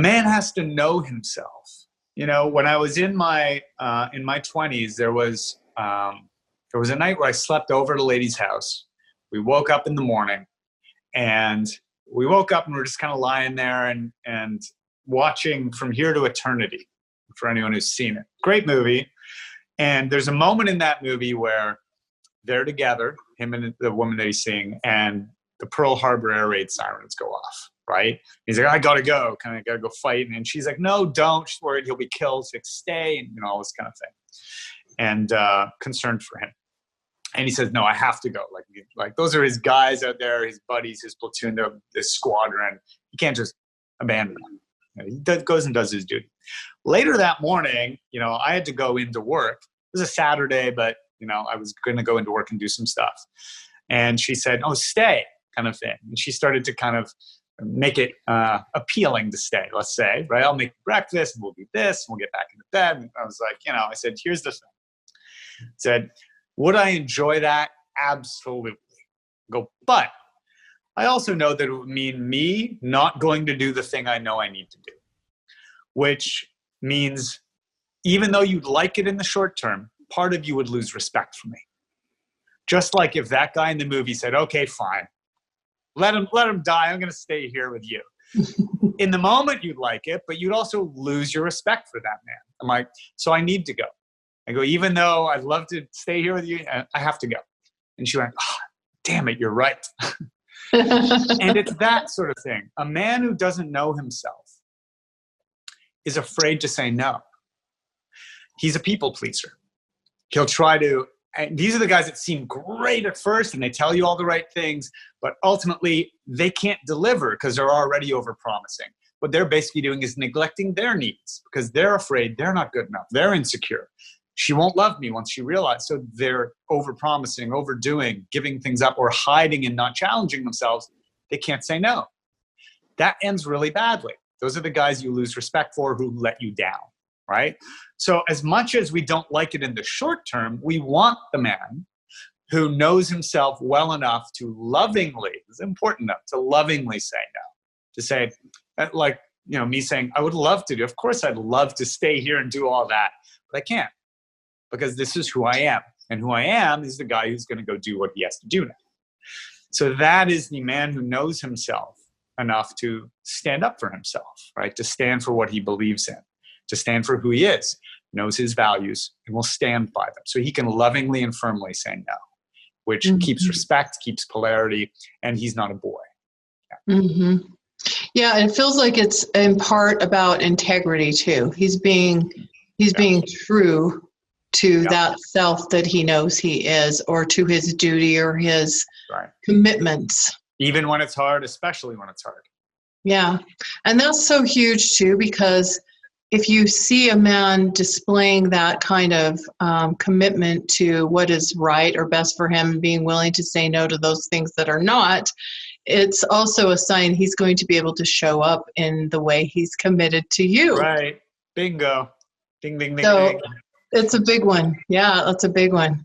man has to know himself. You know, when I was in my 20s, there was a night where I slept over at a lady's house. We woke up in the morning, and we were just kind of lying there and watching From Here to Eternity, for anyone who's seen it. Great movie. And there's a moment in that movie where they're together, him and the woman that he's seeing, and the Pearl Harbor air raid sirens go off, right? He's like, I gotta go, kind of gotta go fight. And she's like, no, don't. She's worried he'll be killed. She's like, stay, and all this kind of thing. And concerned for him. And he says, no, I have to go. Like those are his guys out there, his buddies, his platoon, this squadron. He can't just abandon them. He goes and does his duty. Later that morning, I had to go into work. It was a Saturday, but, I was going to go into work and do some stuff. And she said, oh, stay, kind of thing. And she started to kind of make it appealing to stay, let's say, right? I'll make breakfast, and we'll do this, and we'll get back into bed. And I was like, I said, here's the thing. I said, would I enjoy that? Absolutely. But I also know that it would mean me not going to do the thing I know I need to do, which means even though you'd like it in the short term, part of you would lose respect for me. Just like if that guy in the movie said, okay, fine, let him die. I'm going to stay here with you. In the moment, you'd like it, but you'd also lose your respect for that man. I'm like, so I need to go. I go, even though I'd love to stay here with you, I have to go. And she went, oh, damn it, you're right. And it's that sort of thing. A man who doesn't know himself is afraid to say no. He's a people pleaser. He'll try to, and these are the guys that seem great at first and they tell you all the right things, but ultimately they can't deliver because they're already overpromising. What they're basically doing is neglecting their needs because they're afraid they're not good enough. They're insecure. She won't love me once she realizes. So they're overpromising, overdoing, giving things up, or hiding and not challenging themselves. They can't say no. That ends really badly. Those are the guys you lose respect for, who let you down, right? So as much as we don't like it in the short term, we want the man who knows himself well enough to lovingly, it's important enough, to lovingly say no. To say, like, me saying, I would love to do, of course I'd love to stay here and do all that, but I can't. Because this is who I am. And who I am is the guy who's going to go do what he has to do now. So that is the man who knows himself enough to stand up for himself, right? To stand for what he believes in, to stand for who he is, knows his values, and will stand by them. So he can lovingly and firmly say no, which keeps respect, keeps polarity, and he's not a boy. Yeah. Mm-hmm. Yeah, it feels like it's in part about integrity too. He's being true to that self that he knows he is, or to his duty or his commitments. Even when it's hard, especially when it's hard. Yeah. And that's so huge too, because if you see a man displaying that kind of commitment to what is right or best for him, being willing to say no to those things that are not, it's also a sign he's going to be able to show up in the way he's committed to you. Right. Bingo. Ding, ding, ding, so, ding. It's a big one. Yeah, that's a big one.